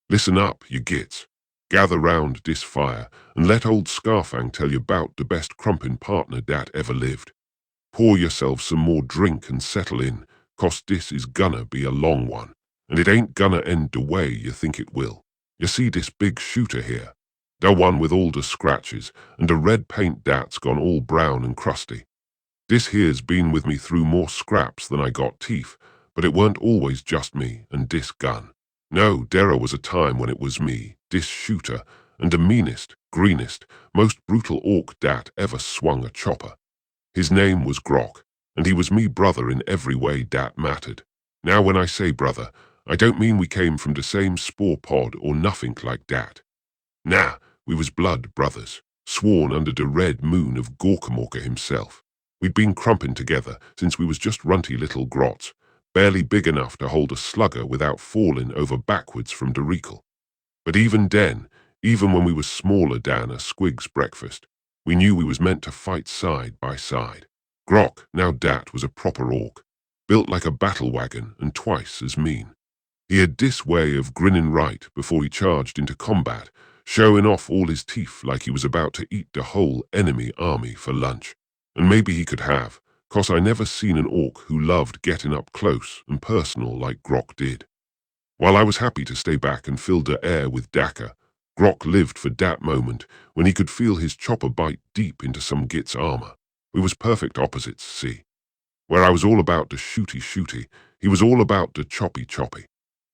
Listen up, you gits. Gather round dis fire, and let old Skarfang tell you 'bout the best crumpin' partner dat ever lived. Pour yourself some more drink and settle in, 'cause dis is gonna be a long one, and it ain't gonna end the way you think it will. You see dis big shooter here? The one with all the scratches, and the red paint dat's gone all brown and crusty. Dis here's been with me through more scraps than I got teeth, but it weren't always just me and dis gun. No, there was a time when it was me, dis shooter, and the meanest, greenest, most brutal orc dat ever swung a chopper. His name was Grokk, and he was me brother in every way dat mattered. Now when I say brother, I don't mean we came from the same spore pod or nothing like dat. Nah, we was blood brothers, sworn under the red moon of Gorkamorka himself. We'd been crumpin' together since we was just runty little grots, barely big enough to hold a slugger without fallin' over backwards from the reekle. But even then, even when we was smaller than a squig's breakfast, we knew we was meant to fight side by side. Grokk, now dat was a proper orc, built like a battle wagon and twice as mean. He had this way of grinning right before he charged into combat, showing off all his teeth like he was about to eat the whole enemy army for lunch. And maybe he could have, 'cause I never seen an orc who loved getting up close and personal like Grokk did. While I was happy to stay back and fill the air with Daka, Grokk lived for that moment when he could feel his chopper bite deep into some git's armor. We was perfect opposites, see? Where I was all about the shooty, he was all about the choppy.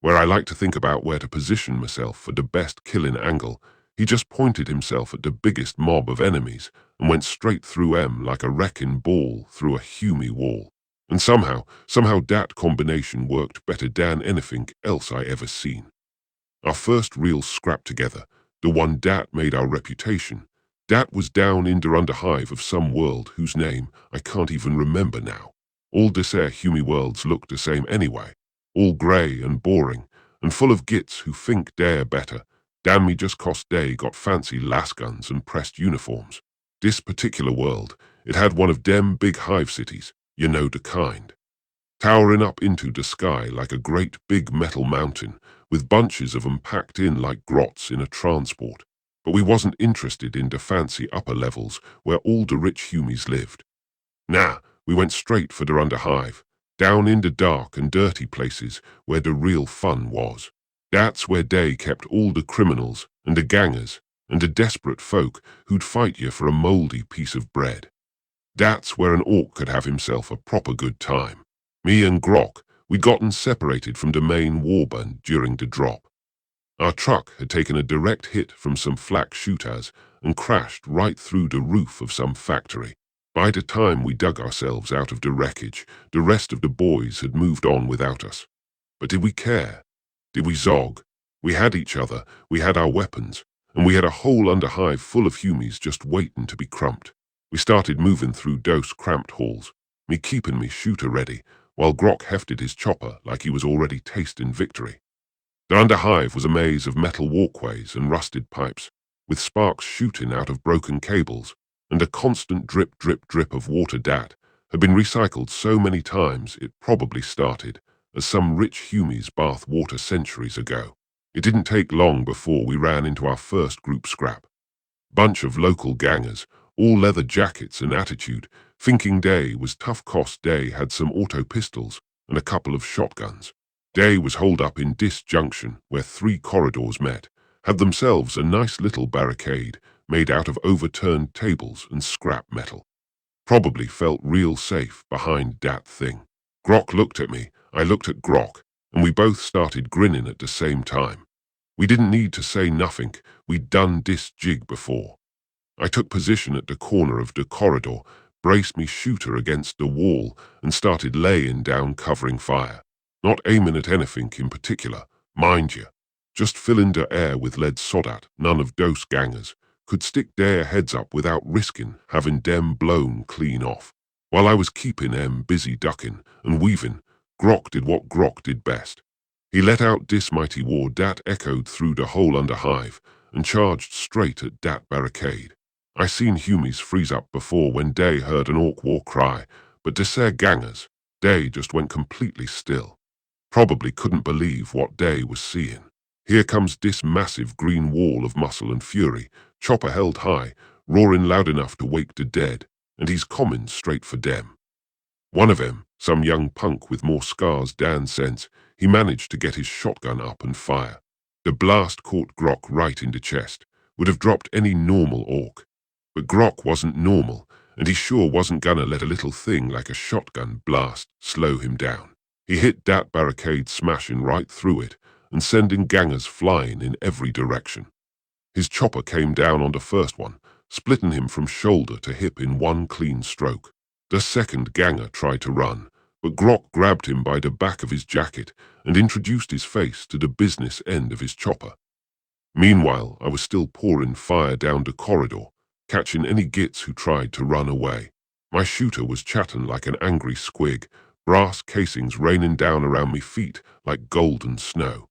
Where I like to think about where to position myself for the best killing angle, he just pointed himself at the biggest mob of enemies and went straight through 'em like a wrecking ball through a humy wall. And somehow that combination worked better than anything else I ever seen. Our first real scrap together, the one dat made our reputation, dat was down in the underhive of some world whose name I can't even remember now. All this air humy worlds look the same anyway, all grey and boring, and full of gits who think they're better, damn me just 'cause they got fancy lasguns and pressed uniforms. This particular world, it had one of dem big hive cities, you know the kind, towering up into the sky like a great big metal mountain, with bunches of 'em packed in like grots in a transport. But we wasn't interested in the fancy upper levels where all the rich humies lived. Nah, we went straight for the underhive, down in the dark and dirty places where the real fun was. That's where they kept all the criminals and the gangers and the desperate folk who'd fight you for a mouldy piece of bread. That's where an orc could have himself a proper good time. Me and Grokk, we'd gotten separated from the main warband during the drop. Our truck had taken a direct hit from some flak shooters and crashed right through the roof of some factory. By the time we dug ourselves out of the wreckage, the rest of the boys had moved on without us. But did we care? Did we zog? We had each other, we had our weapons, and we had a whole underhive full of humies just waiting to be crumped. We started moving through those cramped halls, me keeping me shooter ready, while Grokk hefted his chopper like he was already tasting victory. The underhive was a maze of metal walkways and rusted pipes, with sparks shooting out of broken cables, and a constant drip of water dat had been recycled so many times it probably started as some rich humie's bath water centuries ago. It didn't take long before we ran into our first group scrap. Bunch of local gangers, all leather jackets and attitude, thinking they was tough 'cause they had some auto pistols and a couple of shotguns. They was holed up in this junction where 3 corridors met, had themselves a nice little barricade made out of overturned tables and scrap metal. Probably felt real safe behind that thing. Grokk looked at me, I looked at Grokk, and we both started grinning at the same time. We didn't need to say nothing, we'd done this jig before. I took position at the corner of the corridor, braced me shooter against the wall, and started laying down covering fire. Not aiming at anything in particular, mind you. Just filling the air with lead so dat none of those gangers could stick their heads up without risking having them blown clean off. While I was keeping 'em busy ducking and weaving, Grokk did what Grokk did best. He let out this mighty war dat echoed through the whole underhive and charged straight at dat barricade. I seen humies freeze up before when they heard an orc war cry, but this there gangers, they just went completely still. Probably couldn't believe what they was seeing. Here comes this massive green wall of muscle and fury, chopper held high, roaring loud enough to wake the dead, and he's coming straight for dem. One of them, some young punk with more scars than sense, he managed to get his shotgun up and fire. The blast caught Grokk right in the chest, would have dropped any normal orc. But Grokk wasn't normal, and he sure wasn't gonna let a little thing like a shotgun blast slow him down. He hit that barricade smashing right through it, and sending gangers flying in every direction. His chopper came down on the first one, splitting him from shoulder to hip in one clean stroke. The second ganger tried to run, but Grokk grabbed him by the back of his jacket and introduced his face to the business end of his chopper. Meanwhile, I was still pouring fire down the corridor, catching any gits who tried to run away. My shooter was chatting like an angry squig, brass casings raining down around me feet like golden snow.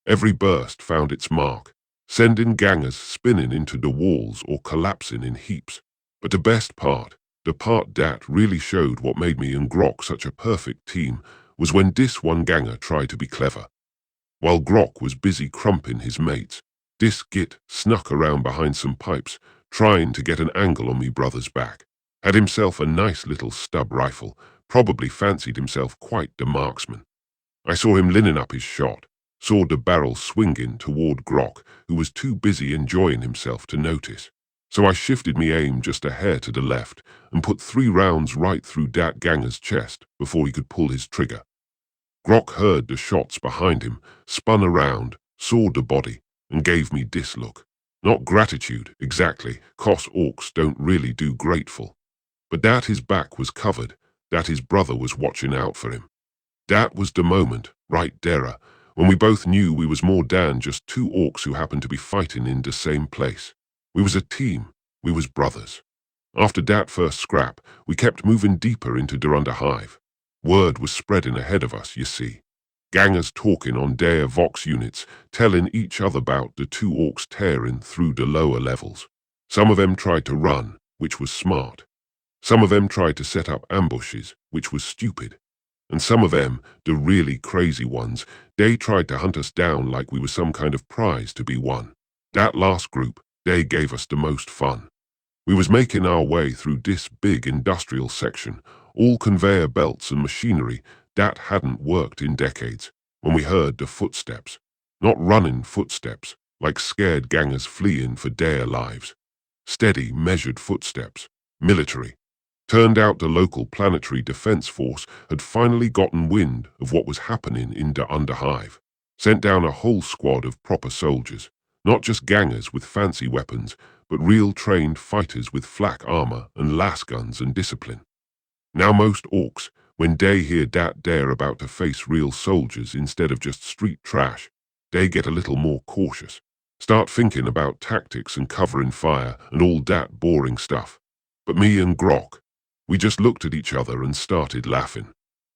Every burst found its mark, sending gangers spinning into the walls or collapsing in heaps. But the best part, the part that really showed what made me and Grokk such a perfect team, was when this one ganger tried to be clever. While Grokk was busy crumping his mates, this git snuck around behind some pipes, trying to get an angle on me brother's back. Had himself a nice little stub rifle, probably fancied himself quite the marksman. I saw him linning up his shot, saw the barrel swinging toward Grokk, who was too busy enjoying himself to notice. So I shifted me aim just a hair to the left and put 3 rounds right through dat ganger's chest before he could pull his trigger. Grokk heard the shots behind him, spun around, saw the body, and gave me this look. Not gratitude, exactly, 'cause orcs don't really do grateful. But that his back was covered, that his brother was watching out for him. That was the moment, right there, when we both knew we was more than just 2 orcs who happened to be fighting in the same place. We was a team, we was brothers. After that first scrap, we kept moving deeper into the underhive. Word was spreading ahead of us, you see. Gangers talking on their Vox units, telling each other about the 2 orcs tearing through the lower levels. Some of them tried to run, which was smart. Some of them tried to set up ambushes, which was stupid. And some of them, the really crazy ones, they tried to hunt us down like we were some kind of prize to be won. That last group, they gave us the most fun. We was making our way through this big industrial section, all conveyor belts and machinery that hadn't worked in decades, when we heard the footsteps. Not running footsteps, like scared gangers fleeing for their lives. Steady, measured footsteps, military. Turned out the local planetary defense force had finally gotten wind of what was happening in the underhive. Sent down a whole squad of proper soldiers, not just gangers with fancy weapons, but real trained fighters with flak armor and las guns and discipline. Now most orcs, when they hear that they're about to face real soldiers instead of just street trash, they get a little more cautious. Start thinking about tactics and covering fire and all that boring stuff. But me and Grokk, we just looked at each other and started laughing.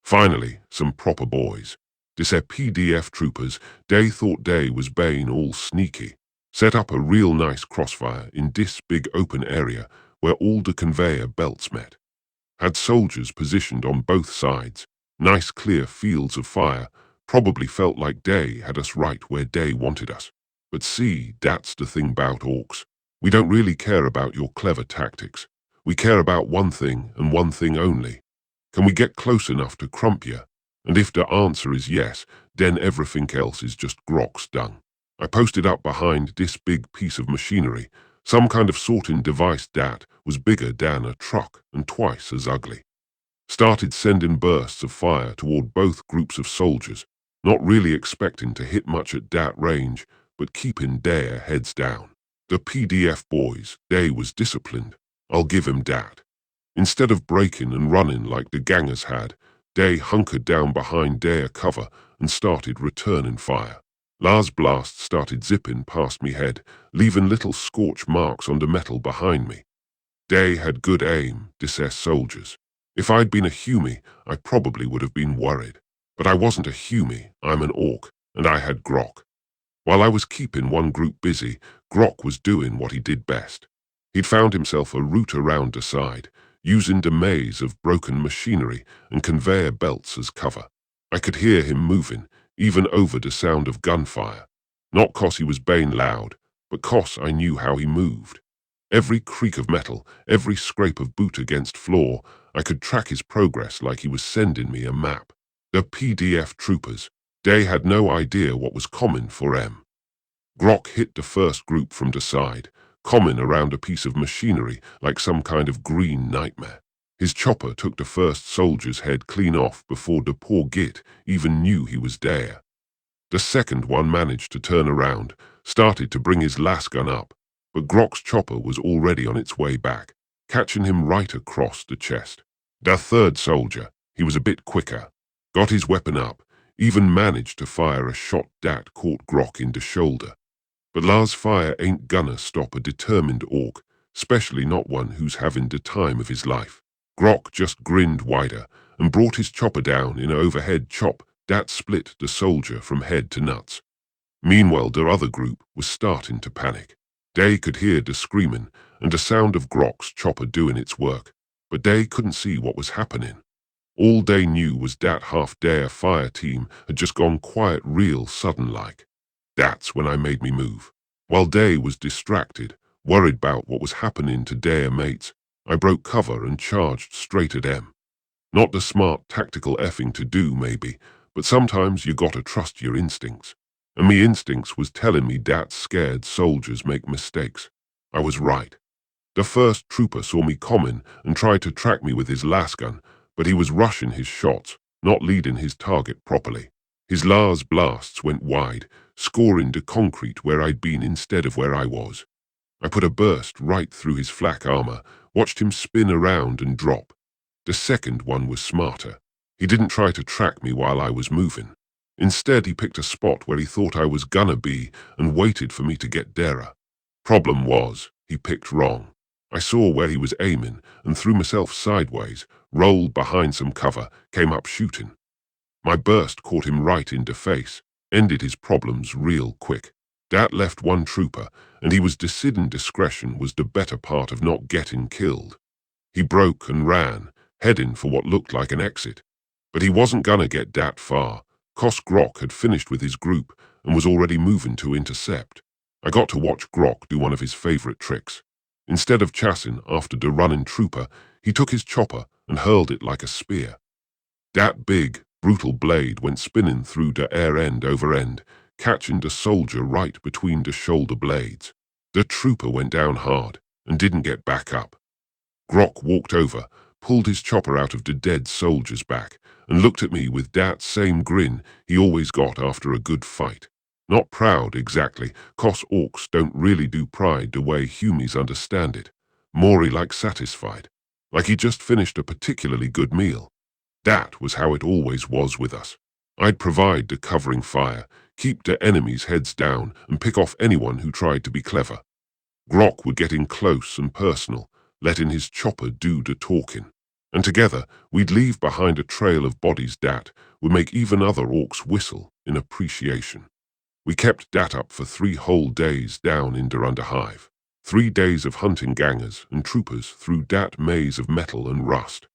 Finally, some proper boys. This PDF troopers, they thought they was being all sneaky. Set up a real nice crossfire in this big open area where all the conveyor belts met. Had soldiers positioned on both sides, nice clear fields of fire, probably felt like they had us right where they wanted us. But see, that's the thing about orcs. We don't really care about your clever tactics. We care about one thing and one thing only. Can we get close enough to crump you? And if the answer is yes, then everything else is just Grokk's dung. I posted up behind this big piece of machinery, some kind of sorting device that was bigger than a truck and twice as ugly. Started sending bursts of fire toward both groups of soldiers, not really expecting to hit much at that range, but keeping their heads down. The PDF boys, they was disciplined. I'll give him that. Instead of breaking and running like the gangers had, they hunkered down behind their cover and started returning fire. Las blasts started zipping past me head, leaving little scorch marks on the metal behind me. They had good aim, this soldiers. If I'd been a Humie, I probably would have been worried. But I wasn't a Humie, I'm an Orc, and I had Grokk. While I was keeping one group busy, Grokk was doing what he did best. He'd found himself a route around the side, using the maze of broken machinery and conveyor belts as cover. I could hear him moving, even over the sound of gunfire. Not 'cause he was baying loud, but 'cause I knew how he moved. Every creak of metal, every scrape of boot against floor, I could track his progress like he was sending me a map. The PDF troopers, they had no idea what was coming for 'em. Grokk hit the first group from the side, coming around a piece of machinery like some kind of green nightmare. His chopper took the first soldier's head clean off before the poor git even knew he was there. The second one managed to turn around, started to bring his lasgun up, but Grokk's chopper was already on its way back, catching him right across the chest. The third soldier, he was a bit quicker, got his weapon up, even managed to fire a shot that caught Grokk in the shoulder. But Lars' fire ain't gonna stop a determined orc, especially not one who's having the time of his life. Grokk just grinned wider and brought his chopper down in an overhead chop that split the soldier from head to nuts. Meanwhile, the other group was starting to panic. They could hear the screaming and the sound of Grokk's chopper doing its work, but they couldn't see what was happening. All they knew was that half their fire team had just gone quiet real sudden-like. That's when I made me move. While they was distracted, worried about what was happening to their mates, I broke cover and charged straight at them. Not the smart tactical effing to do, maybe, but sometimes you gotta trust your instincts. And me instincts was telling me that scared soldiers make mistakes. I was right. The first trooper saw me coming and tried to track me with his lasgun, but he was rushing his shots, not leading his target properly. His Lars blasts went wide, scoring the concrete where I'd been instead of where I was. I put a burst right through his flak armor, watched him spin around and drop. The second one was smarter. He didn't try to track me while I was moving. Instead, he picked a spot where he thought I was gonna be and waited for me to get derer. Problem was, he picked wrong. I saw where he was aiming and threw myself sideways, rolled behind some cover, came up shooting. My burst caught him right in the face, ended his problems real quick. That left one trooper, and he was deciding discretion was the better part of not getting killed. He broke and ran, heading for what looked like an exit. But he wasn't gonna get that far. Grokk had finished with his group and was already moving to intercept. I got to watch Grokk do one of his favorite tricks. Instead of chasing after the running trooper, he took his chopper and hurled it like a spear. That big, brutal blade went spinning through the air end over end, catching the soldier right between the shoulder blades. The trooper went down hard and didn't get back up. Grokk walked over, pulled his chopper out of the dead soldier's back, and looked at me with that same grin he always got after a good fight. Not proud, exactly, 'cause orcs don't really do pride the way humies understand it. More like satisfied, like he just finished a particularly good meal. That was how it always was with us. I'd provide the covering fire, keep the enemies' heads down, and pick off anyone who tried to be clever. Grokk would get in close and personal, letting his chopper do the talking. And together, we'd leave behind a trail of bodies that would make even other orcs whistle in appreciation. We kept that up for 3 whole days down in der Underhive. 3 days of hunting gangers and troopers through that maze of metal and rust.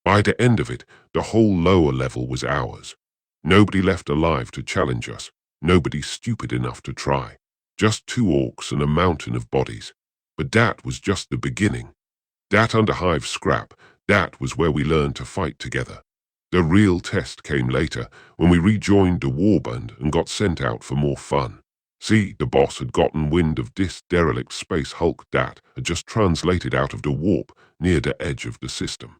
By the end of it, the whole lower level was ours. Nobody left alive to challenge us, nobody stupid enough to try. Just 2 orcs and a mountain of bodies. But that was just the beginning. That Underhive scrap, that was where we learned to fight together. The real test came later, when we rejoined the warband and got sent out for more fun. See, the boss had gotten wind of this derelict space hulk that had just translated out of the warp near the edge of the system.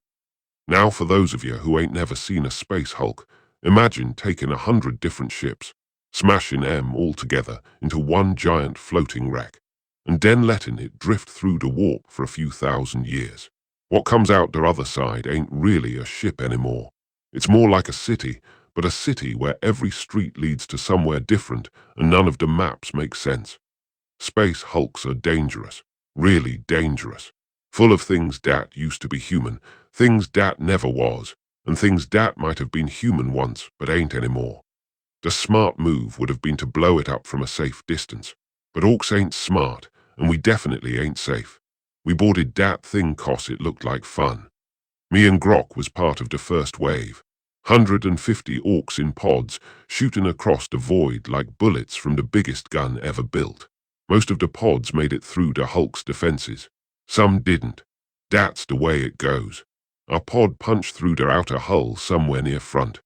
Now for those of you who ain't never seen a space hulk, imagine taking 100 different ships, smashing 'em all together into one giant floating wreck, and then letting it drift through the warp for a few thousand years. What comes out the other side ain't really a ship anymore. It's more like a city, but a city where every street leads to somewhere different and none of the maps make sense. Space hulks are dangerous, really dangerous. Full of things that used to be human, things that never was, and things that might have been human once but ain't anymore. The smart move would have been to blow it up from a safe distance. But orcs ain't smart, and we definitely ain't safe. We boarded that thing 'cause it looked like fun. Me and Grokk was part of the first wave. 150 orcs in pods, shooting across the void like bullets from the biggest gun ever built. Most of the pods made it through the Hulk's defenses. Some didn't. That's the way it goes. Our pod punched through their outer hull somewhere near front.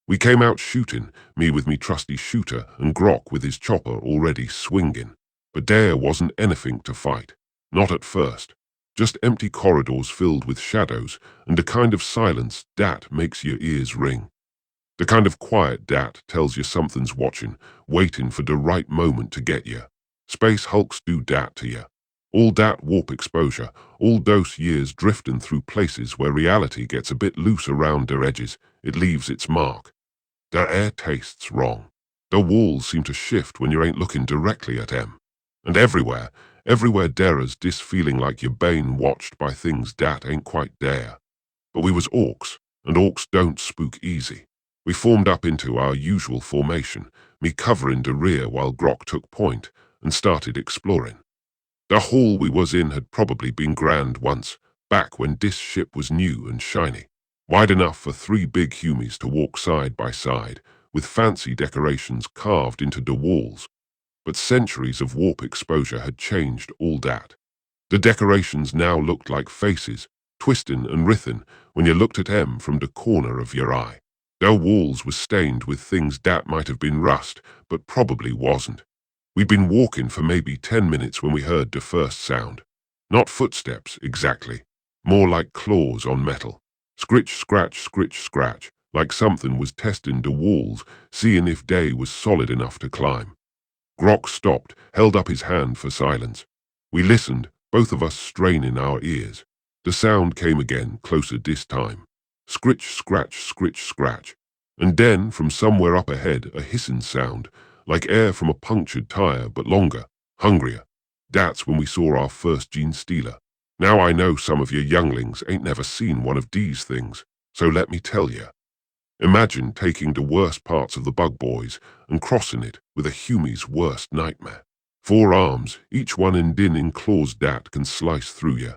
We came out shooting, me with me trusty shooter and Grokk with his chopper already swinging. But there wasn't anything to fight. Not at first. Just empty corridors filled with shadows and the kind of silence that makes your ears ring. The kind of quiet that tells you something's watching, waiting for the right moment to get you. Space hulks do that to you. All that warp exposure, all those years drifting through places where reality gets a bit loose around their edges, it leaves its mark. The air tastes wrong. The walls seem to shift when you ain't looking directly at them. And everywhere there's this feeling like you're being watched by things that ain't quite there. But we was orcs, and orcs don't spook easy. We formed up into our usual formation, me covering the rear while Grokk took point, and started exploring. The hall we was in had probably been grand once, back when this ship was new and shiny, wide enough for 3 big humies to walk side by side, with fancy decorations carved into the walls. But centuries of warp exposure had changed all that. The decorations now looked like faces, twisting and writhing when you looked at them from the corner of your eye. Their walls were stained with things that might have been rust, but probably wasn't. We'd been walking for maybe 10 minutes when we heard the first sound. Not footsteps, exactly. More like claws on metal. Scritch, scratch, like something was testing the walls, seeing if they was solid enough to climb. Grokk stopped, held up his hand for silence. We listened, both of us straining our ears. The sound came again, closer this time. Scritch, scratch. And then, from somewhere up ahead, a hissing sound, like air from a punctured tire, but longer, hungrier. That's when we saw our first gene stealer. Now I know some of you younglings ain't never seen one of these things, so let me tell you. Imagine taking the worst parts of the bug boys and crossing it with a humie's worst nightmare. 4 arms, each one ending in claws that can slice through you.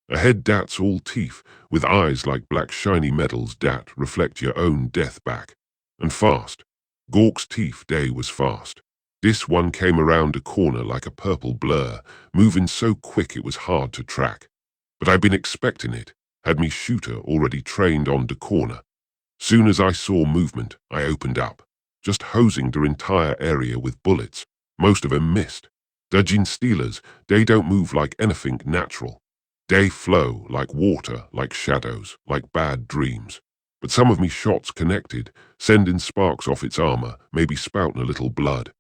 A head that's all teeth, with eyes like black shiny metals that reflect your own death back. And fast. Gork's teeth day was fast. This one came around a corner like a purple blur, moving so quick it was hard to track. But I'd been expecting it, had me shooter already trained on the corner. Soon as I saw movement, I opened up, just hosing the entire area with bullets. Most of 'em missed. The gene stealers, they don't move like anything natural. They flow like water, like shadows, like bad dreams. But some of me shots connected, sending sparks off its armor, maybe spouting a little blood.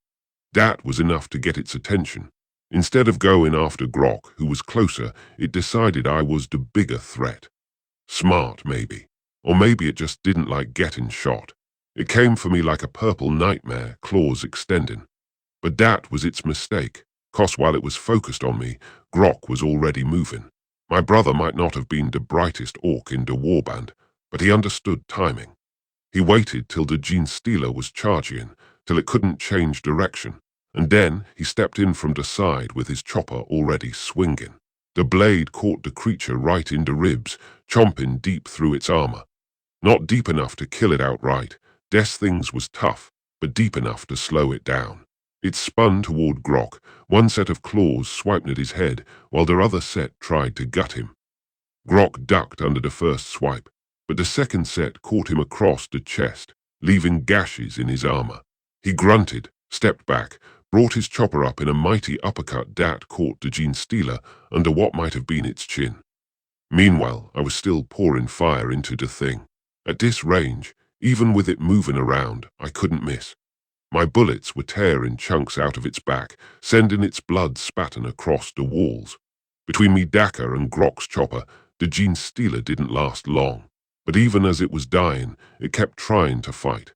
That was enough to get its attention. Instead of going after Grokk, who was closer, it decided I was the bigger threat. Smart, maybe. Or maybe it just didn't like getting shot. It came for me like a purple nightmare, claws extending. But that was its mistake, 'cause while it was focused on me, Grokk was already moving. My brother might not have been the brightest orc in the warband, but he understood timing. He waited till the gene stealer was charging, till it couldn't change direction, and then he stepped in from the side with his chopper already swinging. The blade caught the creature right in the ribs, chomping deep through its armor. Not deep enough to kill it outright. Des things was tough, but deep enough to slow it down. It spun toward Grokk, one set of claws swiping at his head, while their other set tried to gut him. Grokk ducked under the first swipe, but the second set caught him across the chest, leaving gashes in his armor. He grunted, stepped back, brought his chopper up in a mighty uppercut that caught the gene stealer under what might have been its chin. Meanwhile, I was still pouring fire into the thing. At this range, even with it moving around, I couldn't miss. My bullets were tearing chunks out of its back, sending its blood spatting across the walls. Between me Daka and Grokk's chopper, the gene stealer didn't last long. But even as it was dying, it kept trying to fight.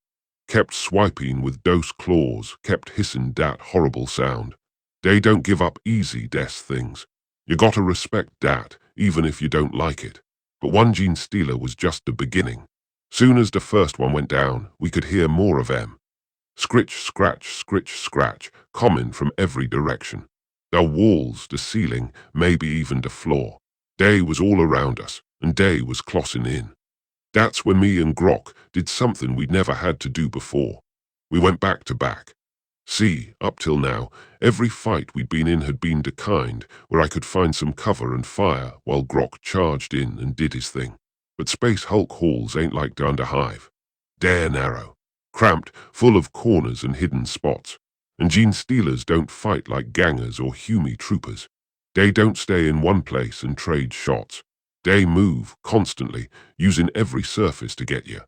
Kept swiping with those claws, kept hissing that horrible sound. They don't give up easy, des things. You gotta respect that, even if you don't like it. But one gene stealer was just the beginning. Soon as the first one went down, we could hear more of them. Scritch, scratch, coming from every direction. The walls, the ceiling, maybe even the floor. Day was all around us, and day was closing in. That's when me and Grokk did something we'd never had to do before. We went back to back. See, up till now, every fight we'd been in had been the kind where I could find some cover and fire while Grokk charged in and did his thing. But Space Hulk halls ain't like the Underhive. They're narrow, cramped, full of corners and hidden spots. And Gene Stealers don't fight like gangers or Hume troopers. They don't stay in one place and trade shots. They move constantly, using every surface to get you.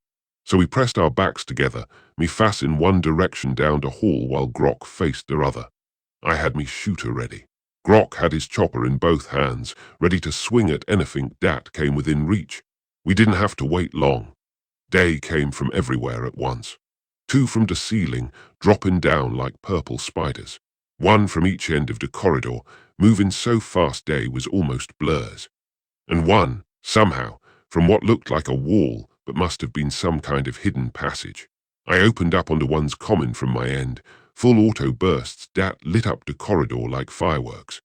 So we pressed our backs together, me face in one direction down the hall while Grokk faced the other. I had me shooter ready. Grokk had his chopper in both hands, ready to swing at anything that came within reach. We didn't have to wait long. They came from everywhere at once. Two from the ceiling, dropping down like purple spiders. One from each end of the corridor, moving so fast they was almost blurs. And one, somehow, from what looked like a wall, but must have been some kind of hidden passage. I opened up onto one's common from my end, full auto bursts that lit up the corridor like fireworks.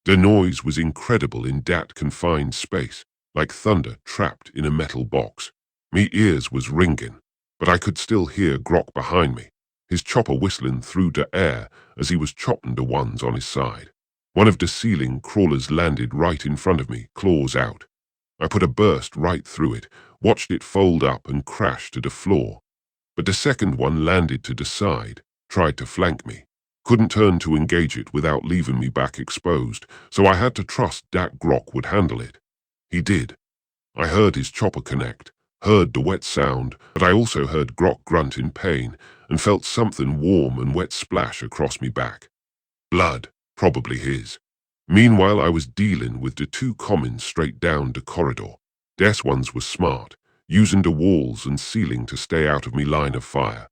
The noise was incredible in that confined space, like thunder trapped in a metal box. Me ears was ringing, but I could still hear Grokk behind me, his chopper whistling through the air as he was chopping the ones on his side. One of the ceiling crawlers landed right in front of me, claws out. I put a burst right through it, watched it fold up and crash to the floor. But the second one landed to the side, tried to flank me. Couldn't turn to engage it without leaving me back exposed, so I had to trust that Grokk would handle it. He did. I heard his chopper connect, heard the wet sound, but I also heard Grokk grunt in pain and felt something warm and wet splash across me back. Blood, probably his. Meanwhile, I was dealing with the two commons straight down the corridor. Des ones was smart, using the walls and ceiling to stay out of me line of fire.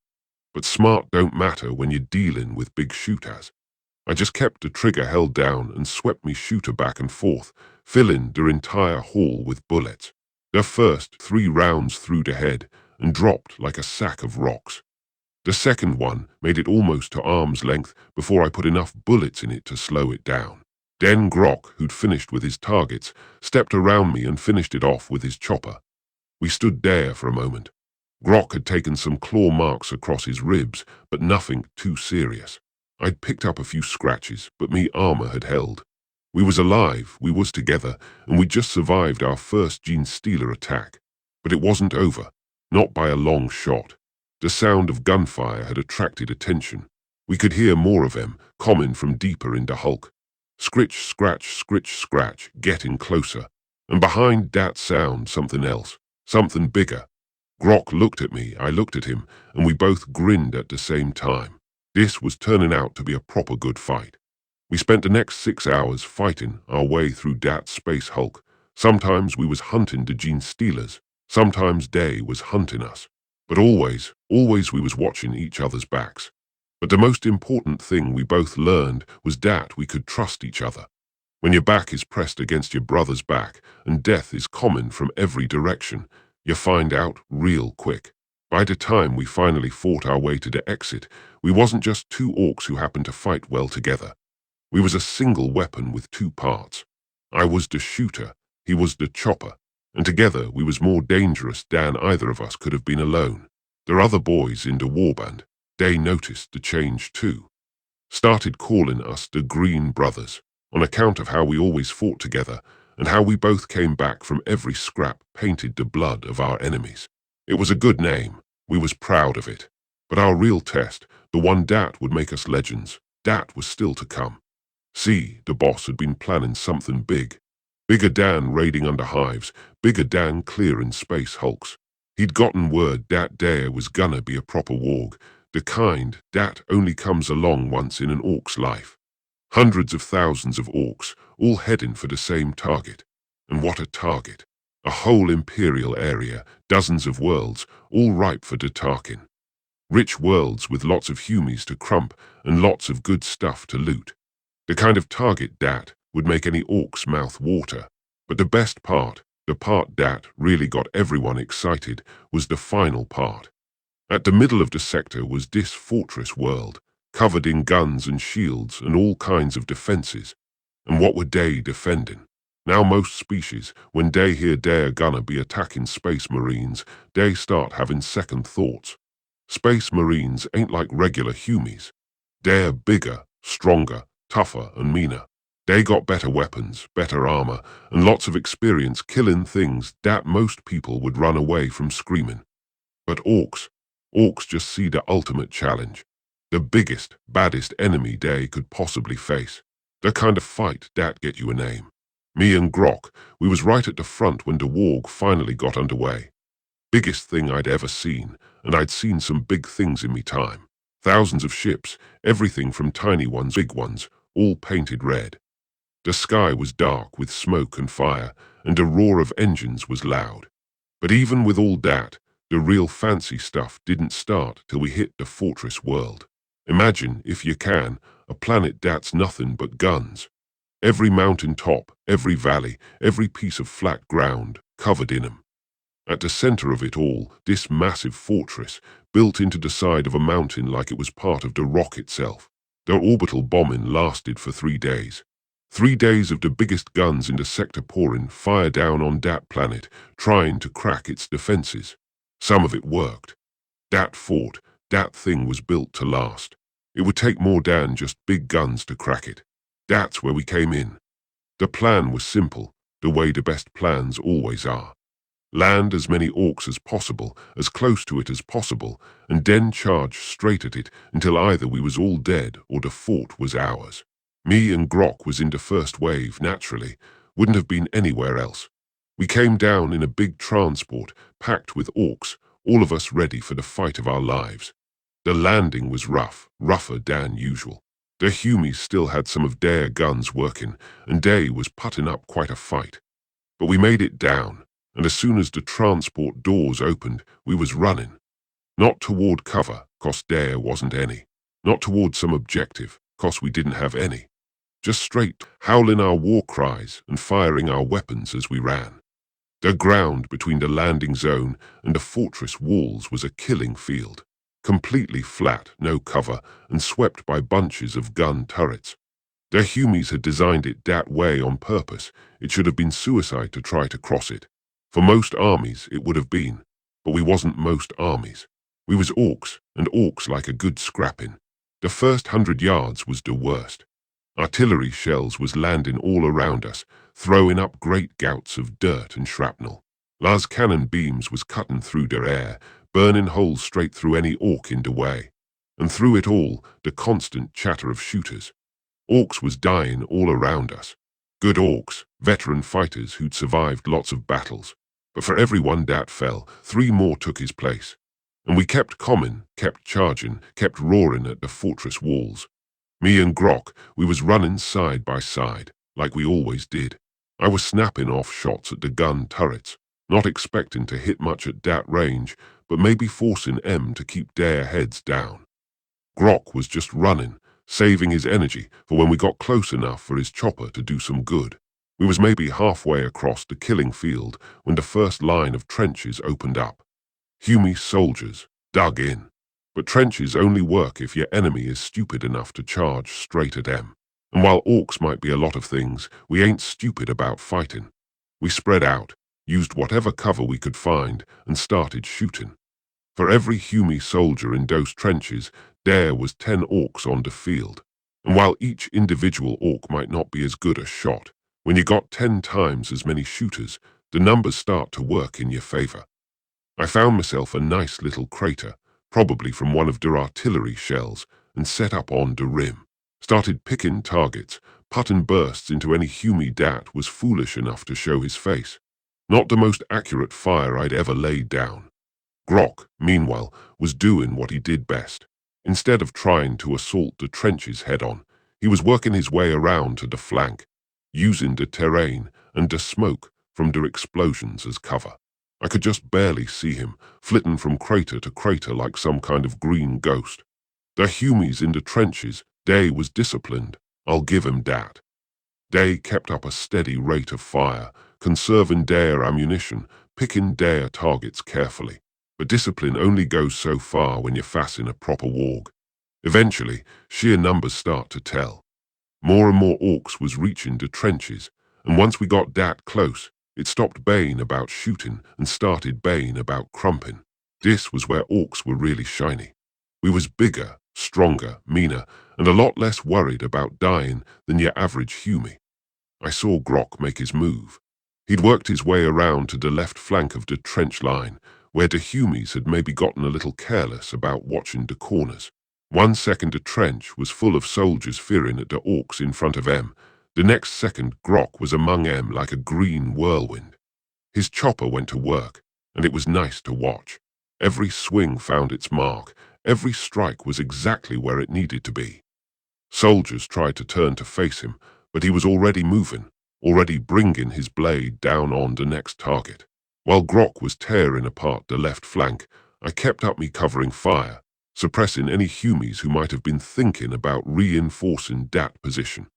But smart don't matter when you're dealing with big shooters. I just kept the trigger held down and swept me shooter back and forth, filling the entire hall with bullets. The first 3 rounds through the head and dropped like a sack of rocks. The second one made it almost to arm's length before I put enough bullets in it to slow it down. Then Grokk, who'd finished with his targets, stepped around me and finished it off with his chopper. We stood there for a moment. Grokk had taken some claw marks across his ribs, but nothing too serious. I'd picked up a few scratches, but me armor had held. We was alive, we was together, and we'd just survived our first Gene Stealer attack. But it wasn't over, not by a long shot. The sound of gunfire had attracted attention. We could hear more of them, coming from deeper into Hulk. Scritch, scratch, getting closer. And behind that sound, something else, something bigger. Grokk looked at me, I looked at him, and we both grinned at the same time. This was turning out to be a proper good fight. We spent the next 6 hours fighting our way through that Space Hulk. Sometimes we was hunting the Gene Stealers, sometimes they was hunting us. But always we was watching each other's backs. But the most important thing we both learned was that we could trust each other. When your back is pressed against your brother's back and death is coming from every direction, you find out real quick. By the time we finally fought our way to the exit, we wasn't just 2 orcs who happened to fight well together. We was a single weapon with 2 parts. I was the shooter, he was the chopper, and together we was more dangerous than either of us could have been alone. The other boys in the warband, they noticed the change too. Started calling us the Green Brothers, on account of how we always fought together and how we both came back from every scrap painted the blood of our enemies. It was a good name, we was proud of it. But our real test, the one that would make us legends, that was still to come. See, the boss had been planning something big. Bigger than raiding Underhives, bigger than clearing Space Hulks. He'd gotten word that there was gonna be a proper WAAAGH, the kind that only comes along once in an orc's life. Hundreds of thousands of orcs, all heading for the same target. And what a target. A whole imperial area, dozens of worlds, all ripe for detarking. Rich worlds with lots of humies to crump and lots of good stuff to loot. The kind of target that would make any orc's mouth water. But the best part, the part that really got everyone excited, was the final part. At the middle of the sector was this fortress world, covered in guns and shields and all kinds of defenses. And what were they defending? Now most species, when they hear they're gonna be attacking space marines, they start having second thoughts. Space marines ain't like regular humies. They're bigger, stronger, tougher and meaner. They got better weapons, better armor, and lots of experience killing things that most people would run away from screaming. But orcs just see the ultimate challenge. The biggest, baddest enemy they could possibly face. The kind of fight that get you a name. Me and Grokk, we was right at the front when the WAAAGH finally got underway. Biggest thing I'd ever seen, and I'd seen some big things in me time. Thousands of ships, everything from tiny ones, big ones, all painted red. The sky was dark with smoke and fire, and the roar of engines was loud. But even with all that, the real fancy stuff didn't start till we hit the fortress world. Imagine, if you can, a planet that's nothing but guns. Every mountain top, every valley, every piece of flat ground, covered in 'em. At the center of it all, this massive fortress, built into the side of a mountain like it was part of the rock itself. Their orbital bombing lasted for 3 days. 3 days of the biggest guns in the sector pouring fire down on that planet, trying to crack its defenses. Some of it worked. That fort, that thing was built to last. It would take more than just big guns to crack it. That's where we came in. The plan was simple, the way the best plans always are. Land as many orcs as possible, as close to it as possible, and then charge straight at it until either we was all dead or the fort was ours. Me and Grokk was in the first wave, naturally. Wouldn't have been anywhere else. We came down in a big transport, packed with orcs, all of us ready for the fight of our lives. The landing was rough, rougher than usual. The humies still had some of their guns working, and they was putting up quite a fight. But we made it down, and as soon as the transport doors opened, we was running. Not toward cover, 'cause there wasn't any. Not toward some objective, 'cause we didn't have any. Just straight, howling our war cries and firing our weapons as we ran. The ground between the landing zone and the fortress walls was a killing field. Completely flat, no cover, and swept by bunches of gun turrets. The humies had designed it that way on purpose. It should have been suicide to try to cross it. For most armies, it would have been. But we wasn't most armies. We was orcs, and orcs like a good scrapping. The first 100 yards was the worst. Artillery shells was landing all around us, throwing up great gouts of dirt and shrapnel. Las cannon beams was cutting through the air, burning holes straight through any orc in the way. And through it all, the constant chatter of shooters. Orcs was dying all around us. Good orcs, veteran fighters who'd survived lots of battles. But for every one that fell, 3 more took his place. And we kept coming, kept charging, kept roaring at the fortress walls. Me and Grokk, we was running side by side, like we always did. I was snapping off shots at the gun turrets, not expecting to hit much at that range, but maybe forcing M to keep their heads down. Grokk was just running, saving his energy for when we got close enough for his chopper to do some good. We was maybe halfway across the killing field when the first line of trenches opened up. Humie soldiers dug in. But trenches only work if your enemy is stupid enough to charge straight at them. And while orcs might be a lot of things, we ain't stupid about fighting. We spread out, used whatever cover we could find, and started shooting. For every humie soldier in those trenches, there was 10 orcs on the field. And while each individual orc might not be as good a shot, when you got 10 times as many shooters, the numbers start to work in your favor. I found myself a nice little crater, probably from one of their artillery shells, and set up on the rim. Started picking targets, putting bursts into any humie dat was foolish enough to show his face. Not the most accurate fire I'd ever laid down. Grokk, meanwhile, was doing what he did best. Instead of trying to assault the trenches head-on, he was working his way around to the flank, using the terrain and the smoke from their explosions as cover. I could just barely see him, flitting from crater to crater like some kind of green ghost. The humies in the trenches, they was disciplined, I'll give him that. They kept up a steady rate of fire, conserving their ammunition, picking their targets carefully. But discipline only goes so far when you're facing a proper WAAAGH. Eventually, sheer numbers start to tell. More and more orcs was reaching the trenches, and once we got that close, it stopped baying about shooting and started baying about crumping. This was where Orks were really shiny. We was bigger, stronger, meaner, and a lot less worried about dying than your average humie. I saw Grokk make his move. He'd worked his way around to the left flank of the trench line, where the humies had maybe gotten a little careless about watching the corners. 1 second the trench was full of soldiers fearing at the Orks in front of em. The next second Grokk was among em like a green whirlwind. His chopper went to work, and it was nice to watch. Every swing found its mark. Every strike was exactly where it needed to be. Soldiers tried to turn to face him, but he was already moving, already bringing his blade down on the next target. While Grokk was tearing apart the left flank, I kept up me covering fire, suppressing any humies who might have been thinking about reinforcing that position.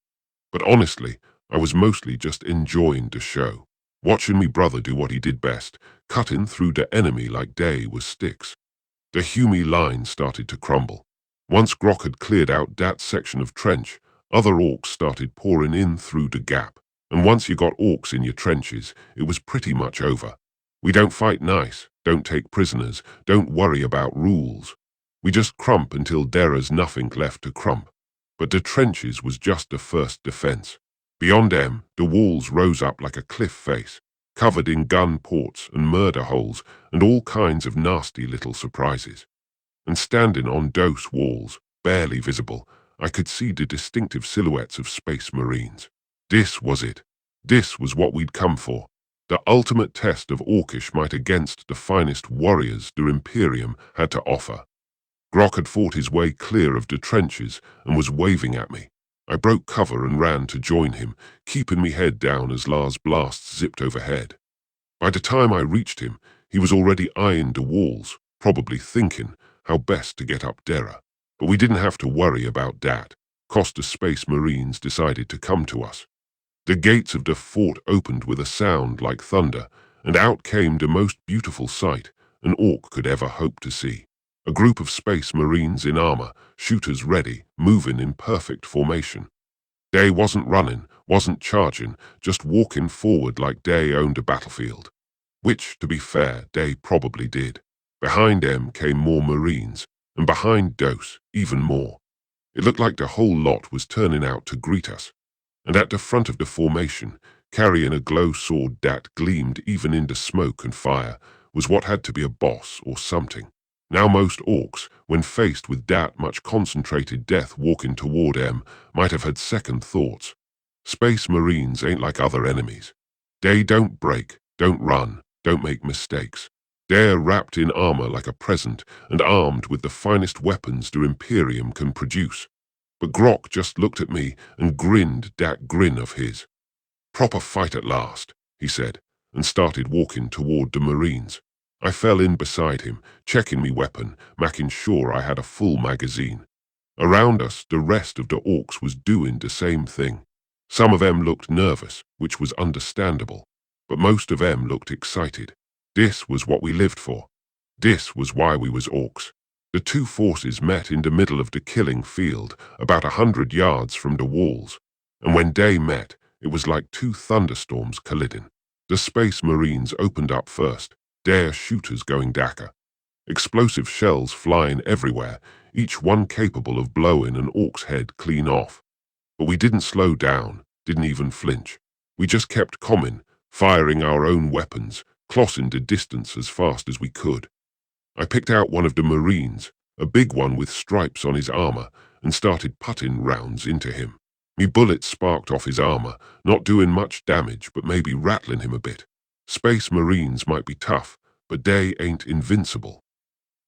But honestly, I was mostly just enjoying the show, watching me brother do what he did best, cutting through the enemy like they was sticks. The humie line started to crumble. Once Grokk had cleared out that section of trench, other Orks started pouring in through the gap. And once you got Orks in your trenches, it was pretty much over. We don't fight nice, don't take prisoners, don't worry about rules. We just crump until there's nothing left to crump. But the trenches was just the first defense. Beyond them, the walls rose up like a cliff face, covered in gun ports and murder holes and all kinds of nasty little surprises. And standing on those walls, barely visible, I could see the distinctive silhouettes of space marines. This was it. This was what we'd come for. The ultimate test of Orkish might against the finest warriors the Imperium had to offer. Grokk had fought his way clear of the trenches and was waving at me. I broke cover and ran to join him, keeping me head down as Lars' blasts zipped overhead. By the time I reached him, he was already eyeing the walls, probably thinking how best to get up Dera. But we didn't have to worry about that. Costa Space Marines decided to come to us. The gates of the fort opened with a sound like thunder, and out came the most beautiful sight an Ork could ever hope to see. A group of Space Marines in armor, shooters ready, moving in perfect formation. They wasn't running, wasn't charging, just walking forward like they owned a battlefield. Which, to be fair, they probably did. Behind them came more Marines, and behind those, even more. It looked like the whole lot was turning out to greet us. And at the front of the formation, carrying a glow sword that gleamed even in the smoke and fire, was what had to be a boss or something. Now most Orks, when faced with that much concentrated death walking toward them, might have had second thoughts. Space Marines ain't like other enemies. They don't break, don't run, don't make mistakes. They're wrapped in armor like a present and armed with the finest weapons the Imperium can produce. But Grokk just looked at me and grinned that grin of his. "Proper fight at last," he said, and started walking toward the Marines. I fell in beside him, checking me weapon, making sure I had a full magazine. Around us, the rest of the Orks was doing the same thing. Some of them looked nervous, which was understandable, but most of them looked excited. This was what we lived for. This was why we was Orks. The two forces met in the middle of the killing field, about 100 yards from the walls, and when they met, it was like two thunderstorms colliding. The Space Marines opened up first, their shooters going daka. Explosive shells flying everywhere, each one capable of blowing an Ork's head clean off. But we didn't slow down, didn't even flinch. We just kept coming, firing our own weapons, crossing the distance as fast as we could. I picked out one of the Marines, a big one with stripes on his armor, and started putting rounds into him. Me bullets sparked off his armor, not doing much damage but maybe rattling him a bit. Space Marines might be tough, but they ain't invincible.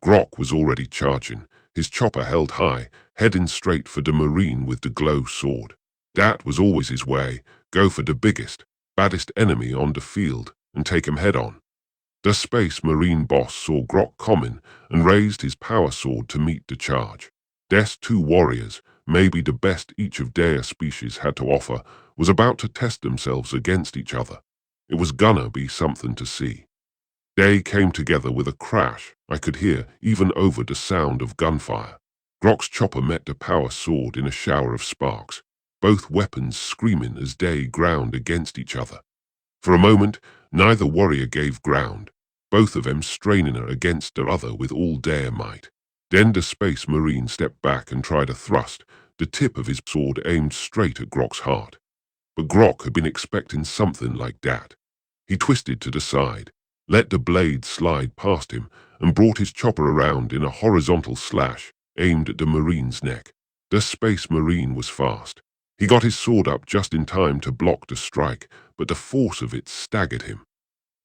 Grokk was already charging, his chopper held high, heading straight for the Marine with the glow sword. That was always his way, go for the biggest, baddest enemy on the field and take him head on. The Space Marine boss saw Grokk coming and raised his power sword to meet the charge. Des two warriors, maybe the best each of their species had to offer, was about to test themselves against each other. It was gonna be something to see. They came together with a crash I could hear even over the sound of gunfire. Grokk's chopper met the power sword in a shower of sparks. both weapons screaming as they ground against each other. For a moment, neither warrior gave ground, both of them straining her against the other with all their might. Then the Space Marine stepped back and tried a thrust, the tip of his sword aimed straight at Grokk's heart. But Grokk had been expecting something like that. He twisted to the side, let the blade slide past him, and brought his chopper around in a horizontal slash aimed at the Marine's neck. The Space Marine was fast. He got his sword up just in time to block the strike, but the force of it staggered him.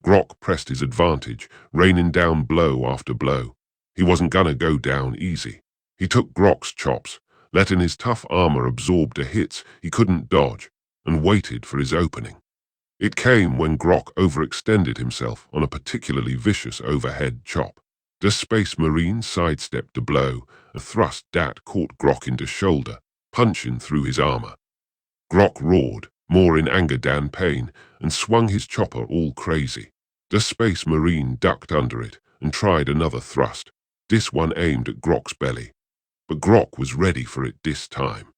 Grokk pressed his advantage, raining down blow after blow. He wasn't gonna go down easy. He took Grokk's chops, letting his tough armor absorb the hits he couldn't dodge, and waited for his opening. It came when Grokk overextended himself on a particularly vicious overhead chop. The Space Marine sidestepped the blow, a thrust that caught Grokk in the shoulder, punching through his armor. Grokk roared, more in anger than pain, and swung his chopper all crazy. The Space Marine ducked under it and tried another thrust, this one aimed at Grokk's belly. But Grokk was ready for it this time.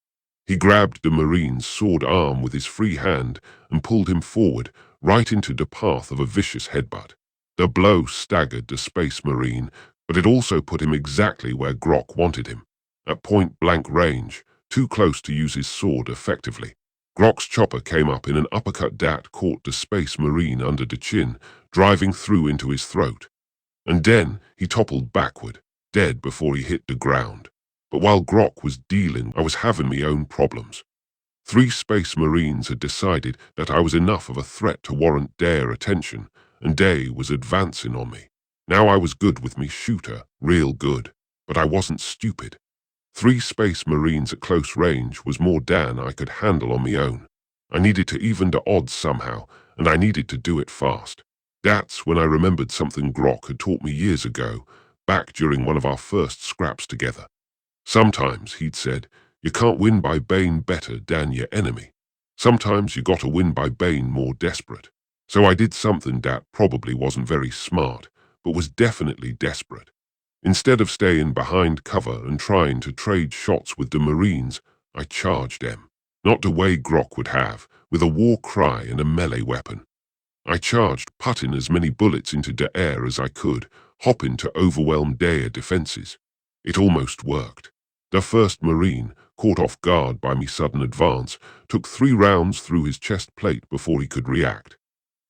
He grabbed the Marine's sword arm with his free hand and pulled him forward, right into the path of a vicious headbutt. The blow staggered the Space Marine, but it also put him exactly where Grokk wanted him, at point-blank range, too close to use his sword effectively. Grokk's chopper came up in an uppercut that caught the Space Marine under the chin, driving through into his throat. And then he toppled backward, dead before he hit the ground. But while Grokk was dealing, I was having my own problems. 3 Space Marines had decided that I was enough of a threat to warrant their attention, and they was advancing on me. Now I was good with me shooter, real good, but I wasn't stupid. 3 Space Marines at close range was more than I could handle on my own. I needed to even the odds somehow, and I needed to do it fast. That's when I remembered something Grokk had taught me years ago, back during one of our first scraps together. Sometimes, he'd said, you can't win by being better than your enemy. Sometimes you gotta win by being more desperate. So I did something that probably wasn't very smart, but was definitely desperate. Instead of staying behind cover and trying to trade shots with the Marines, I charged them. Not the way Grokk would have, with a war cry and a melee weapon. I charged, putting as many bullets into the air as I could, hopping to overwhelm their defenses. It almost worked. The first Marine, caught off guard by me sudden advance, took 3 rounds through his chest plate before he could react.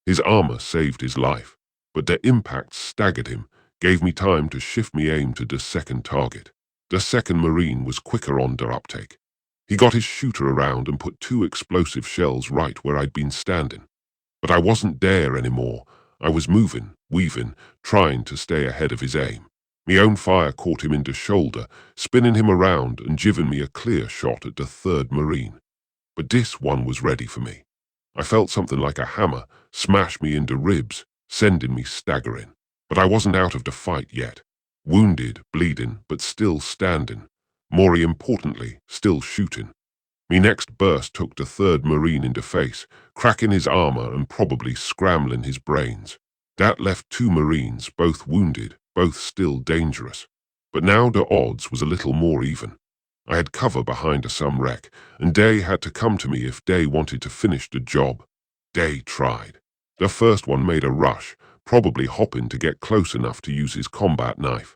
His armor saved his life, but the impact staggered him, gave me time to shift me aim to the second target. The second Marine was quicker on the uptake. He got his shooter around and put 2 explosive shells right where I'd been standing. But I wasn't there anymore. I was moving, weaving, trying to stay ahead of his aim. Me own fire caught him in the shoulder, spinning him around and giving me a clear shot at the 3rd Marine. But this one was ready for me. I felt something like a hammer smash me into ribs, sending me staggering. But I wasn't out of the fight yet. Wounded, bleeding, but still standing. More importantly, still shooting. Me next burst took the 3rd Marine in the face, cracking his armor and probably scrambling his brains. That left 2 Marines, both wounded, both still dangerous. But now the odds was a little more even. I had cover behind some wreck, and they had to come to me if they wanted to finish the job. They tried. The first one made a rush, probably hopping to get close enough to use his combat knife.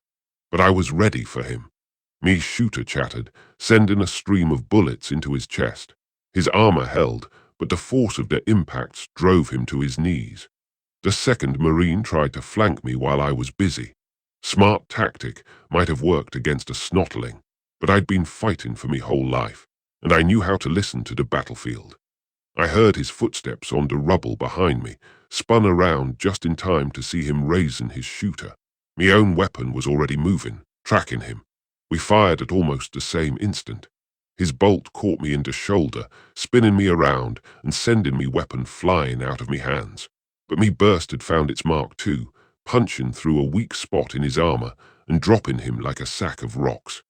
But I was ready for him. Me shooter chattered, sending a stream of bullets into his chest. His armor held, but the force of the impacts drove him to his knees. The 2nd Marine tried to flank me while I was busy. Smart tactic, might have worked against a snotling, but I'd been fighting for me whole life, and I knew how to listen to the battlefield. I heard his footsteps on the rubble behind me, spun around just in time to see him raising his shooter. Me own weapon was already moving, tracking him. We fired at almost the same instant. His bolt caught me in the shoulder, spinning me around and sending me weapon flying out of me hands. But me burst had found its mark too, punching through a weak spot in his armor and dropping him like a sack of rocks.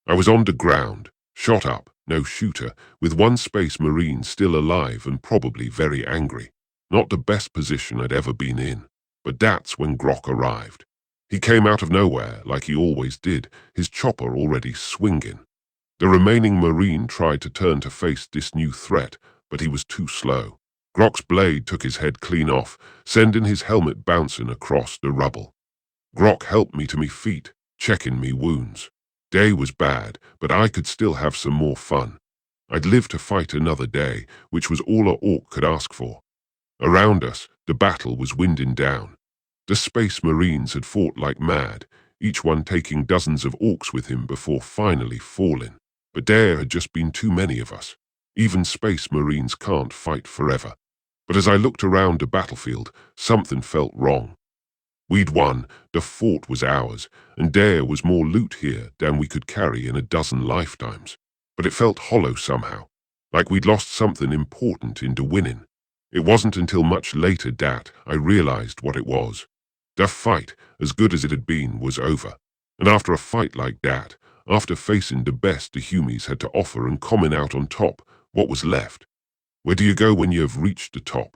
I was on the ground, shot up, no shooter, with 1 Space Marine still alive and probably very angry. Not the best position I'd ever been in. But that's when Grokk arrived. He came out of nowhere, like he always did, his chopper already swinging. The remaining Marine tried to turn to face this new threat, but he was too slow. Grokk's blade took his head clean off, sending his helmet bouncing across the rubble. Grokk helped me to me feet, checking me wounds. Day was bad, but I could still have some more fun. I'd live to fight another day, which was all a orc could ask for. Around us, the battle was winding down. The Space Marines had fought like mad, each one taking dozens of orcs with him before finally falling. But there had just been too many of us. Even Space Marines can't fight forever. But as I looked around the battlefield, something felt wrong. We'd won, the fort was ours, and there was more loot here than we could carry in a dozen lifetimes. But it felt hollow somehow, like we'd lost something important in the winning. It wasn't until much later that I realized what it was. The fight, as good as it had been, was over. And after a fight like that, after facing the best the Humies had to offer and coming out on top, what was left? Where do you go when you have reached the top?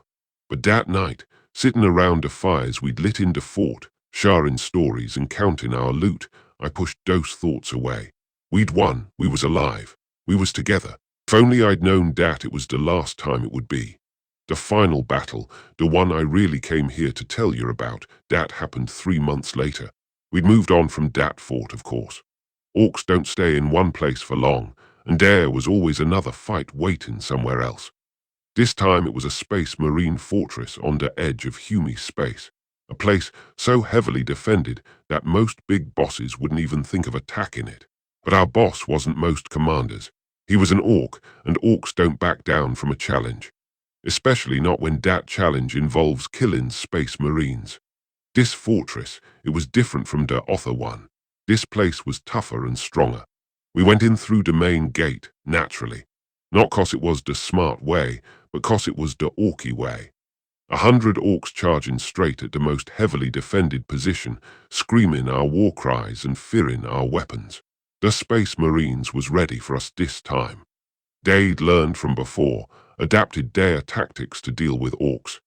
But that night, sitting around the fires we'd lit in the fort, sharing stories and counting our loot, I pushed those thoughts away. We'd won, we was alive, we was together. If only I'd known that it was the last time it would be. The final battle, the one I really came here to tell you about, that happened 3 months later. We'd moved on from that fort, of course. Orcs don't stay in one place for long, and there was always another fight waiting somewhere else. This time it was a Space Marine fortress on the edge of Humie space, a place so heavily defended that most big bosses wouldn't even think of attacking it. But our boss wasn't most commanders. He was an orc, and orcs don't back down from a challenge. Especially not when that challenge involves killing Space Marines. This fortress, it was different from the other one. This place was tougher and stronger. We went in through the main gate, naturally. Not 'cause it was the smart way, but 'cause it was the orky way. 100 orcs charging straight at the most heavily defended position, screaming our war cries and fearing our weapons. The Space Marines was ready for us this time. They'd learned from before, adapted their tactics to deal with orcs.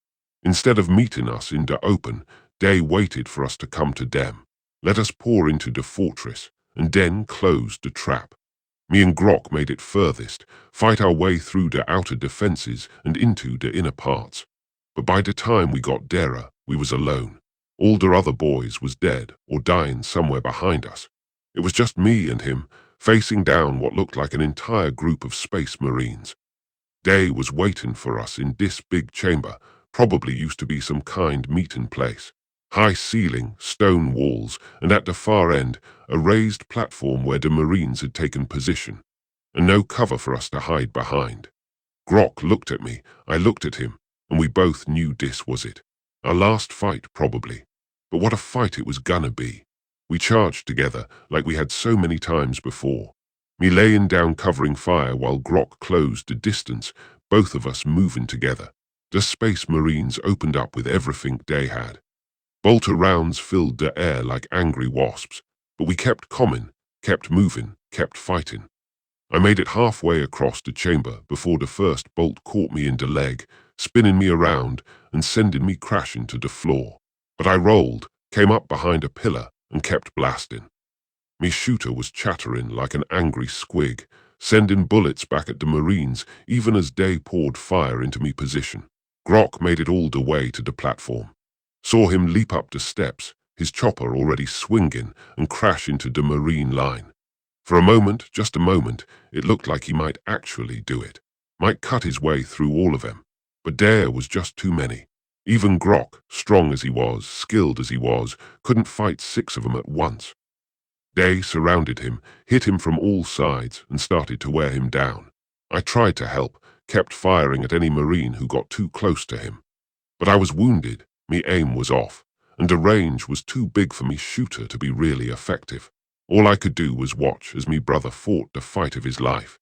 Instead of meeting us in the open, they waited for us to come to them, let us pour into the fortress, and then closed the trap. Me and Grokk made it furthest, fight our way through the outer defenses and into the inner parts. But by the time we got there, we was alone. All the other boys was dead or dying somewhere behind us. It was just me and him, facing down what looked like an entire group of Space Marines. They was waiting for us in this big chamber, probably used to be some kind meeting place. High ceiling, stone walls, and at the far end, a raised platform where the Marines had taken position, and no cover for us to hide behind. Grokk looked at me, I looked at him, and we both knew this was it. Our last fight, probably. But what a fight it was gonna be. We charged together, like we had so many times before. Me laying down covering fire while Grokk closed the distance, both of us moving together. The Space Marines opened up with everything they had. Bolter rounds filled the air like angry wasps, but we kept coming, kept moving, kept fighting. I made it halfway across the chamber before the first bolt caught me in the leg, spinning me around and sending me crashing to the floor. But I rolled, came up behind a pillar, and kept blasting. Me shooter was chattering like an angry squig, sending bullets back at the Marines even as they poured fire into me position. Grokk made it all the way to the platform. Saw him leap up the steps, his chopper already swinging, and crash into the Marine line. For a moment, just a moment, it looked like he might actually do it. Might cut his way through all of them. But there was just too many. Even Grokk, strong as he was, skilled as he was, couldn't fight 6 of them at once. They surrounded him, hit him from all sides, and started to wear him down. I tried to help, kept firing at any Marine who got too close to him. But I was wounded, me aim was off, and the range was too big for me shooter to be really effective. All I could do was watch as me brother fought the fight of his life.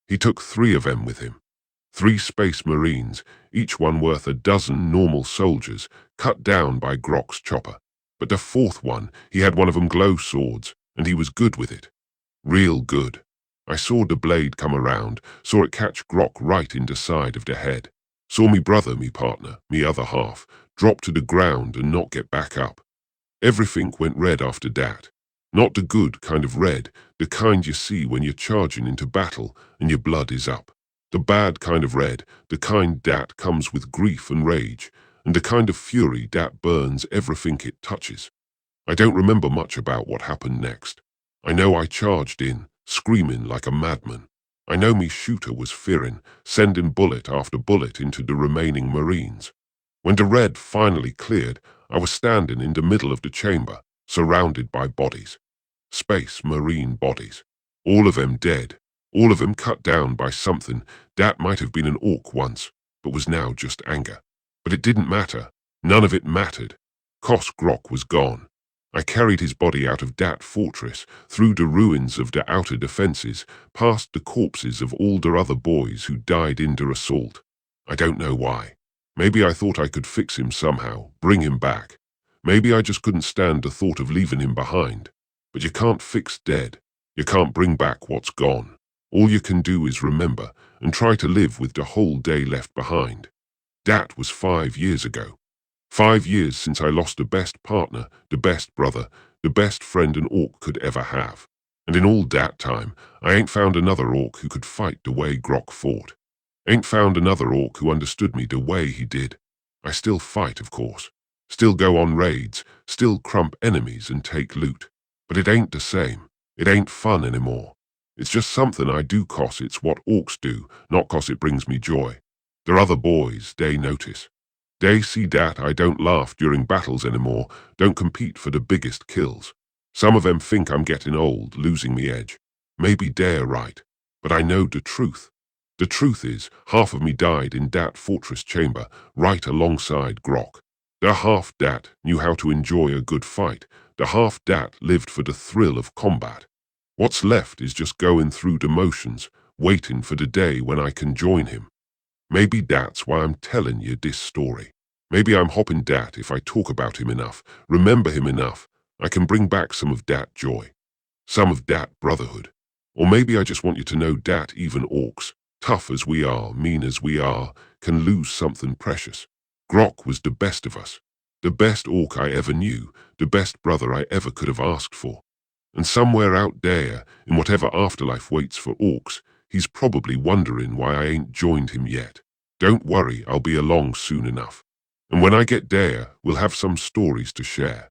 He took 3 of them with him. 3 Space Marines, each one worth a dozen normal soldiers, cut down by Grokk's chopper. But the 4th one, he had one of them glow swords, and he was good with it. Real good. I saw the blade come around, saw it catch Grokk right in the side of the head. Saw me brother, me partner, me other half, drop to the ground and not get back up. Everything went red after that. Not the good kind of red, the kind you see when you're charging into battle and your blood is up. The bad kind of red, the kind that comes with grief and rage, and the kind of fury that burns everything it touches. I don't remember much about what happened next. I know I charged in, screaming like a madman. I know me shooter was fearing, sending bullet after bullet into the remaining Marines. When the red finally cleared, I was standing in the middle of the chamber, surrounded by bodies. Space Marine bodies. All of them dead. All of them cut down by something that might have been an orc once, but was now just anger. But it didn't matter. None of it mattered. Grokk was gone. I carried his body out of that fortress, through the ruins of the outer defenses, past the corpses of all the other boys who died in the assault. I don't know why. Maybe I thought I could fix him somehow, bring him back. Maybe I just couldn't stand the thought of leaving him behind. But you can't fix dead. You can't bring back what's gone. All you can do is remember and try to live with the whole day left behind. That was 5 years ago. 5 years since I lost the best partner, the best brother, the best friend an orc could ever have. And in all that time, I ain't found another orc who could fight the way Grokk fought. Ain't found another orc who understood me the way he did. I still fight, of course. Still go on raids, still crump enemies and take loot. But it ain't the same. It ain't fun anymore. It's just something I do 'cause it's what orcs do, not 'cause it brings me joy. The other boys, they notice. They see that I don't laugh during battles anymore, don't compete for the biggest kills. Some of them think I'm getting old, losing me edge. Maybe they're right, but I know the truth. The truth is, half of me died in that fortress chamber, right alongside Grokk. The half that knew how to enjoy a good fight, the half that lived for the thrill of combat. What's left is just going through the motions, waiting for the day when I can join him. Maybe that's why I'm telling you this story. Maybe I'm hoping that if I talk about him enough, remember him enough, I can bring back some of that joy, some of that brotherhood. Or maybe I just want you to know that even orcs, tough as we are, mean as we are, can lose something precious. Grokk was the best of us, the best orc I ever knew, the best brother I ever could have asked for. And somewhere out there, in whatever afterlife waits for orcs, he's probably wondering why I ain't joined him yet. Don't worry, I'll be along soon enough. And when I get there, we'll have some stories to share.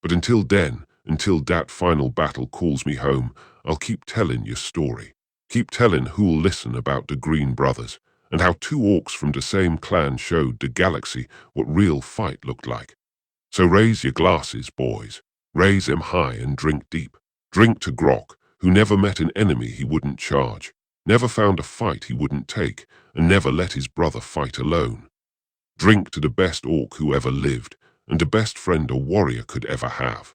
But until then, until that final battle calls me home, I'll keep telling your story. Keep telling who'll listen about the Green Brothers, and how 2 orcs from the same clan showed the galaxy what real fight looked like. So raise your glasses, boys. Raise them high and drink deep. Drink to Grokk, who never met an enemy he wouldn't charge, never found a fight he wouldn't take, and never let his brother fight alone. Drink to the best orc who ever lived, and the best friend a warrior could ever have.